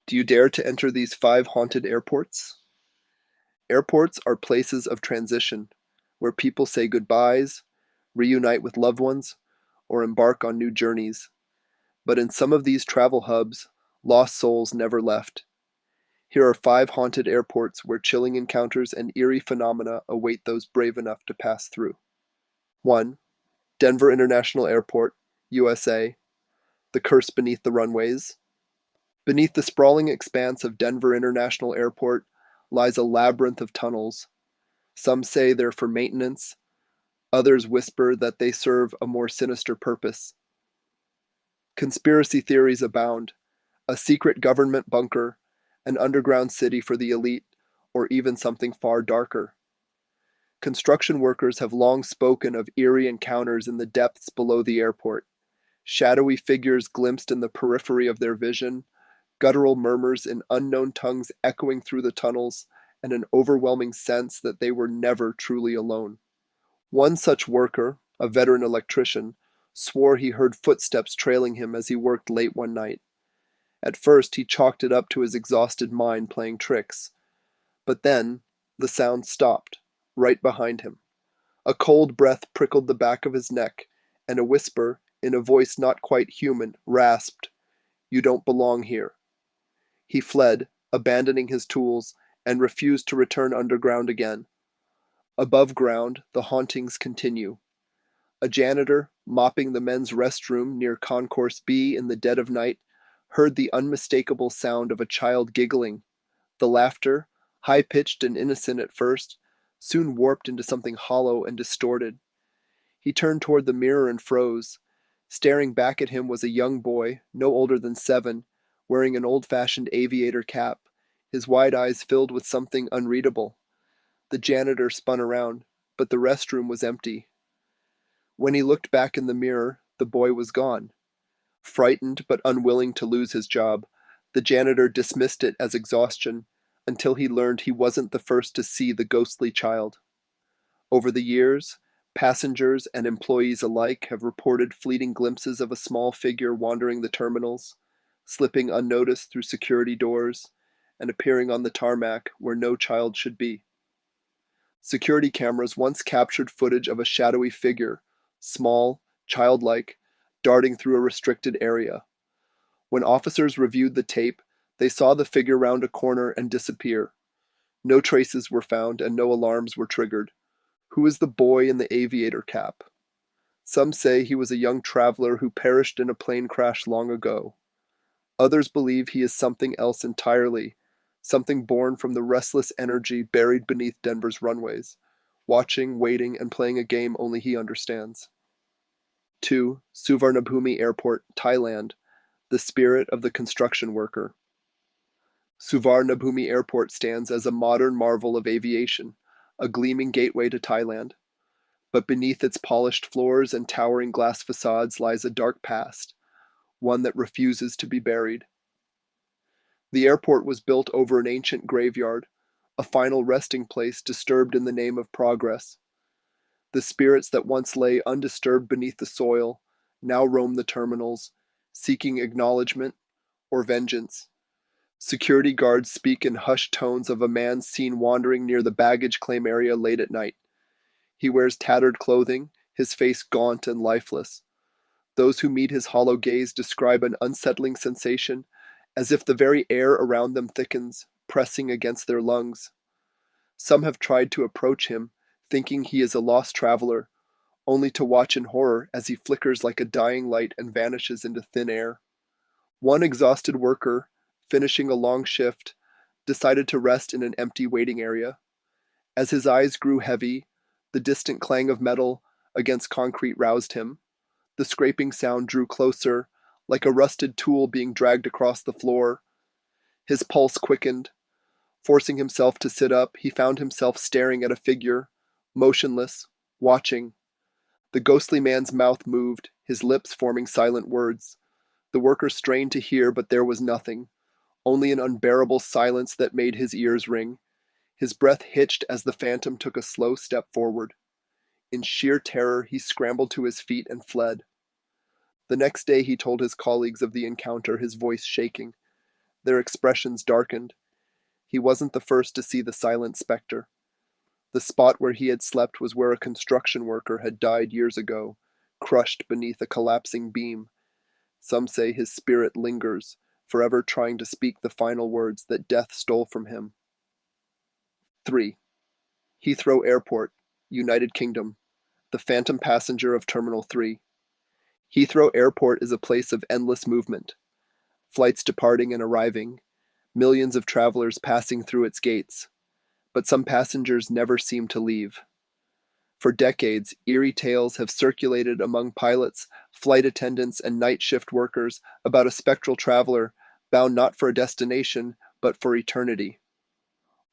Do you dare to enter these 5 haunted airports? Airports are places of transition, where people say goodbyes, reunite with loved ones, or embark on new journeys. But in some of these travel hubs, lost souls never left. Here are 5 haunted airports where chilling encounters and eerie phenomena await those brave enough to pass through. 1. Denver International Airport, USA. The Curse Beneath the Runways. Beneath the sprawling expanse of Denver International Airport lies a labyrinth of tunnels. Some say they're for maintenance, others whisper that they serve a more sinister purpose. Conspiracy theories abound: a secret government bunker, an underground city for the elite, or even something far darker. Construction workers have long spoken of eerie encounters in the depths below the airport. Shadowy figures glimpsed in the periphery of their vision, guttural murmurs in unknown tongues echoing through the tunnels, and an overwhelming sense that they were never truly alone. One such worker, a veteran electrician, swore he heard footsteps trailing him as he worked late one night. At first he chalked it up to his exhausted mind playing tricks. But then the sound stopped, right behind him. A cold breath prickled the back of his neck, and a whisper, in a voice not quite human, rasped, "You don't belong here." He fled, abandoning his tools, and refused to return underground again. Above ground, the hauntings continue. A janitor, mopping the men's restroom near Concourse B in the dead of night, heard the unmistakable sound of a child giggling. The laughter, high-pitched and innocent at first, soon warped into something hollow and distorted. He turned toward the mirror and froze. Staring back at him was a young boy, no older than 7, wearing an old-fashioned aviator cap, his wide eyes filled with something unreadable. The janitor spun around, but the restroom was empty. When he looked back in the mirror, the boy was gone. Frightened but unwilling to lose his job, the janitor dismissed it as exhaustion until he learned he wasn't the first to see the ghostly child. Over the years, passengers and employees alike have reported fleeting glimpses of a small figure wandering the terminals, slipping unnoticed through security doors, and appearing on the tarmac where no child should be. Security cameras once captured footage of a shadowy figure, small, childlike, darting through a restricted area. When officers reviewed the tape, they saw the figure round a corner and disappear. No traces were found and no alarms were triggered. Who is the boy in the aviator cap? Some say he was a young traveler who perished in a plane crash long ago. Others believe he is something else entirely, something born from the restless energy buried beneath Denver's runways, watching, waiting, and playing a game only he understands. 2. Suvarnabhumi Airport, Thailand, the spirit of the construction worker. Suvarnabhumi Airport stands as a modern marvel of aviation, a gleaming gateway to Thailand. But beneath its polished floors and towering glass facades lies a dark past, one that refuses to be buried. The airport was built over an ancient graveyard, a final resting place disturbed in the name of progress. The spirits that once lay undisturbed beneath the soil now roam the terminals, seeking acknowledgement or vengeance. Security guards speak in hushed tones of a man seen wandering near the baggage claim area late at night. He wears tattered clothing, his face gaunt and lifeless. Those who meet his hollow gaze describe an unsettling sensation, as if the very air around them thickens, pressing against their lungs. Some have tried to approach him, thinking he is a lost traveler, only to watch in horror as he flickers like a dying light and vanishes into thin air. One exhausted worker, finishing a long shift, decided to rest in an empty waiting area. As his eyes grew heavy, the distant clang of metal against concrete roused him. The scraping sound drew closer, like a rusted tool being dragged across the floor. His pulse quickened. Forcing himself to sit up, he found himself staring at a figure, motionless, watching. The ghostly man's mouth moved, his lips forming silent words. The worker strained to hear, but there was nothing, only an unbearable silence that made his ears ring. His breath hitched as the phantom took a slow step forward. In sheer terror, he scrambled to his feet and fled. The next day he told his colleagues of the encounter, his voice shaking. Their expressions darkened. He wasn't the first to see the silent specter. The spot where he had slept was where a construction worker had died years ago, crushed beneath a collapsing beam. Some say his spirit lingers, forever trying to speak the final words that death stole from him. 3. Heathrow Airport, United Kingdom. The phantom passenger of Terminal 3. Heathrow Airport is a place of endless movement. Flights departing and arriving, millions of travelers passing through its gates. But some passengers never seem to leave. For decades, eerie tales have circulated among pilots, flight attendants, and night shift workers about a spectral traveler bound not for a destination, but for eternity.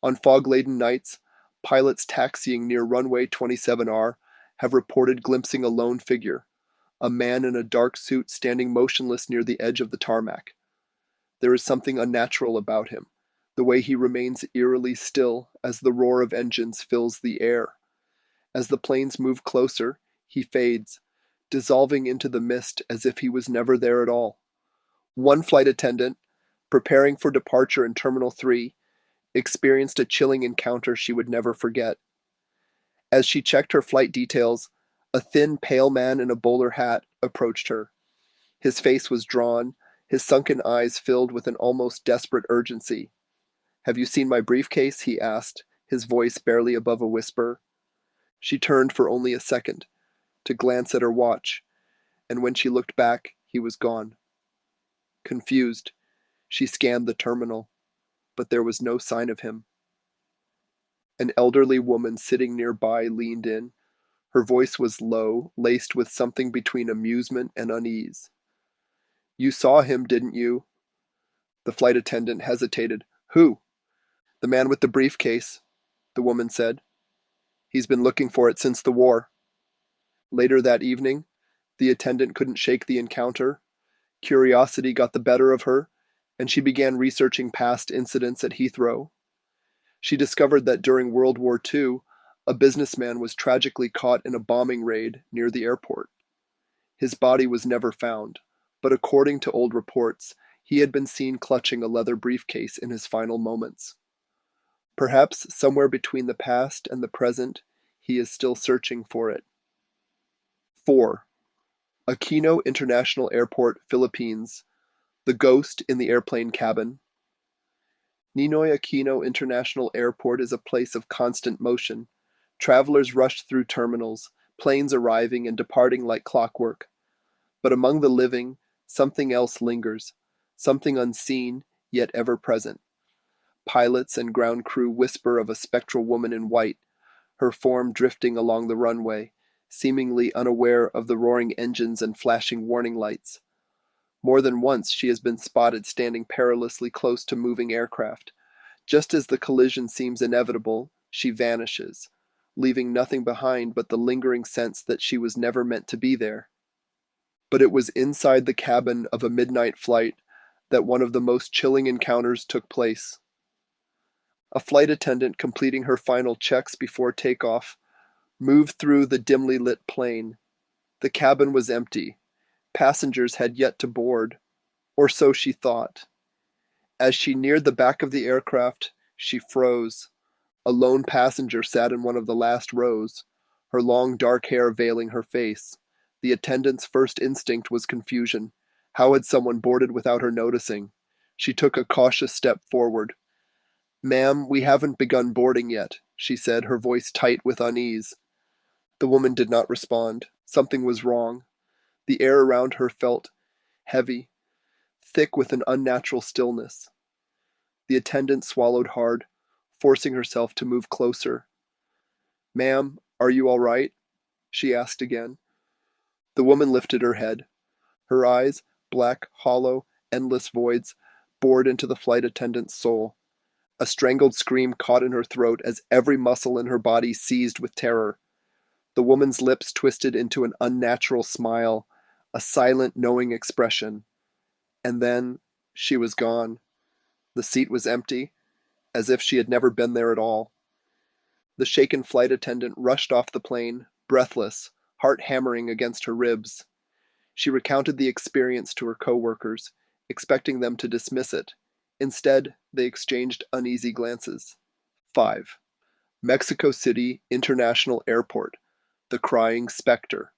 On fog-laden nights, pilots taxiing near runway 27R have reported glimpsing a lone figure, a man in a dark suit standing motionless near the edge of the tarmac. There is something unnatural about him, the way he remains eerily still as the roar of engines fills the air. As the planes move closer, he fades, dissolving into the mist as if he was never there at all. One flight attendant, preparing for departure in Terminal 3, experienced a chilling encounter she would never forget. As she checked her flight details, a thin, pale man in a bowler hat approached her. His face was drawn, his sunken eyes filled with an almost desperate urgency. "Have you seen my briefcase?" he asked, his voice barely above a whisper. She turned for only a second, to glance at her watch, and when she looked back, he was gone. Confused, she scanned the terminal, but there was no sign of him. An elderly woman sitting nearby leaned in. Her voice was low, laced with something between amusement and unease. "You saw him, didn't you?" The flight attendant hesitated. "Who?" "The man with the briefcase," the woman said. "He's been looking for it since the war." Later that evening, the attendant couldn't shake the encounter. Curiosity got the better of her, and she began researching past incidents at Heathrow. She discovered that during World War II, a businessman was tragically caught in a bombing raid near the airport. His body was never found, but according to old reports, he had been seen clutching a leather briefcase in his final moments. Perhaps somewhere between the past and the present, he is still searching for it. 4. Aquino International Airport, Philippines. The ghost in the airplane cabin. Ninoy Aquino International Airport is a place of constant motion. Travelers rush through terminals, planes arriving and departing like clockwork. But among the living, something else lingers, something unseen, yet ever present. Pilots and ground crew whisper of a spectral woman in white, her form drifting along the runway, seemingly unaware of the roaring engines and flashing warning lights. More than once she has been spotted standing perilously close to moving aircraft. Just as the collision seems inevitable, she vanishes, leaving nothing behind but the lingering sense that she was never meant to be there. But it was inside the cabin of a midnight flight that one of the most chilling encounters took place. A flight attendant completing her final checks before takeoff moved through the dimly lit plane. The cabin was empty. Passengers had yet to board, or so she thought. As she neared the back of the aircraft, she froze. A lone passenger sat in one of the last rows, her long dark hair veiling her face. The attendant's first instinct was confusion. How had someone boarded without her noticing? She took a cautious step forward. "Ma'am, we haven't begun boarding yet," she said, her voice tight with unease. The woman did not respond. Something was wrong. The air around her felt heavy, thick with an unnatural stillness. The attendant swallowed hard, forcing herself to move closer. "Ma'am, are you all right?" she asked again. The woman lifted her head. Her eyes, black, hollow, endless voids, bored into the flight attendant's soul. A strangled scream caught in her throat as every muscle in her body seized with terror. The woman's lips twisted into an unnatural smile, a silent, knowing expression. And then she was gone. The seat was empty, as if she had never been there at all. The shaken flight attendant rushed off the plane, breathless, heart hammering against her ribs. She recounted the experience to her coworkers, expecting them to dismiss it. Instead, they exchanged uneasy glances. 5. Mexico City International Airport, the crying specter.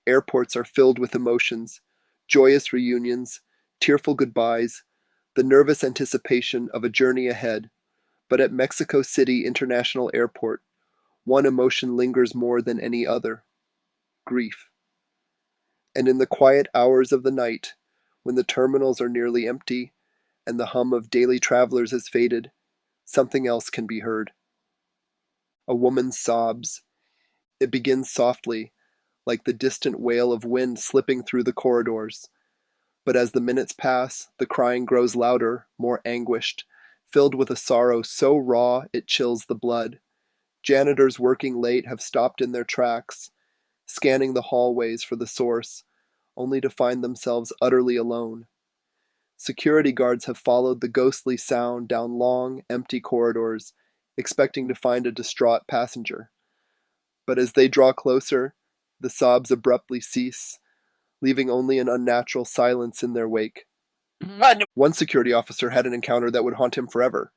Airports are filled with emotions, joyous reunions, tearful goodbyes, the nervous anticipation of a journey ahead. But at Mexico City International Airport, one emotion lingers more than any other: grief. And in the quiet hours of the night, when the terminals are nearly empty and the hum of daily travelers has faded, something else can be heard. A woman's sobs. It begins softly, like the distant wail of wind slipping through the corridors. But as the minutes pass, the crying grows louder, more anguished, filled with a sorrow so raw it chills the blood. Janitors working late have stopped in their tracks, scanning the hallways for the source, only to find themselves utterly alone. Security guards have followed the ghostly sound down long, empty corridors, expecting to find a distraught passenger. But as they draw closer, the sobs abruptly cease, leaving only an unnatural silence in their wake. One security officer had an encounter that would haunt him forever.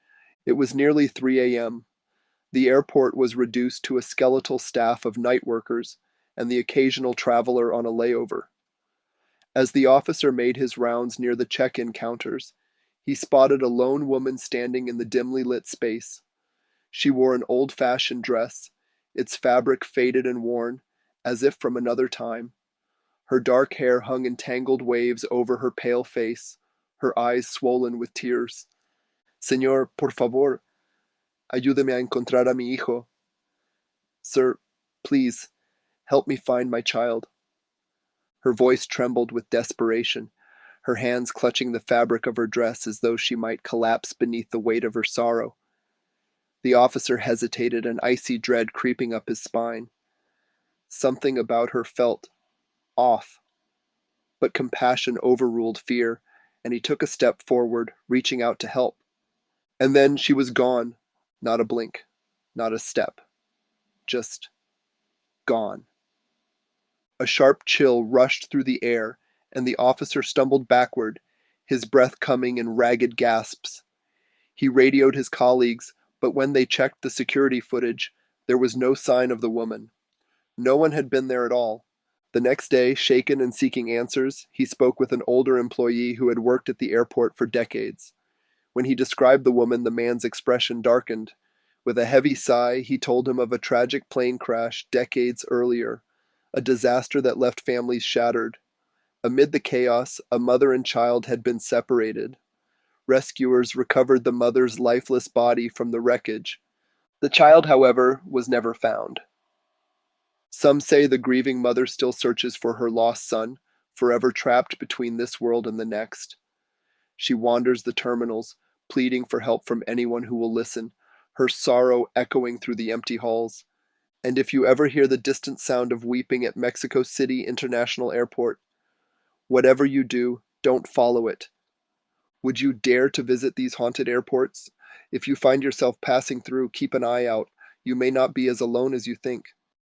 It was nearly 3 a.m. The airport was reduced to a skeletal staff of night workers and the occasional traveler on a layover. As the officer made his rounds near the check-in counters, he spotted a lone woman standing in the dimly lit space. She wore an old-fashioned dress, its fabric faded and worn, as if from another time. Her dark hair hung in tangled waves over her pale face, her eyes swollen with tears. Señor, por favor, ayúdeme a encontrar a mi hijo. Sir, please, help me find my child. Her voice trembled with desperation, her hands clutching the fabric of her dress as though she might collapse beneath the weight of her sorrow. The officer hesitated, an icy dread creeping up his spine. Something about her felt off, but compassion overruled fear, and he took a step forward, reaching out to help. And then she was gone. Not a blink, not a step. Just gone. A sharp chill rushed through the air, and the officer stumbled backward, his breath coming in ragged gasps. He radioed his colleagues, but when they checked the security footage, there was no sign of the woman. No one had been there at all. The next day, shaken and seeking answers, he spoke with an older employee who had worked at the airport for decades. When he described the woman, the man's expression darkened. With a heavy sigh, he told him of a tragic plane crash decades earlier, a disaster that left families shattered. Amid the chaos, a mother and child had been separated. Rescuers recovered the mother's lifeless body from the wreckage. The child, however, was never found. Some say the grieving mother still searches for her lost son, forever trapped between this world and the next. She wanders the terminals, pleading for help from anyone who will listen, her sorrow echoing through the empty halls. And if you ever hear the distant sound of weeping at Mexico City International Airport, whatever you do, don't follow it. Would you dare to visit these haunted airports? If you find yourself passing through, keep an eye out. You may not be as alone as you think.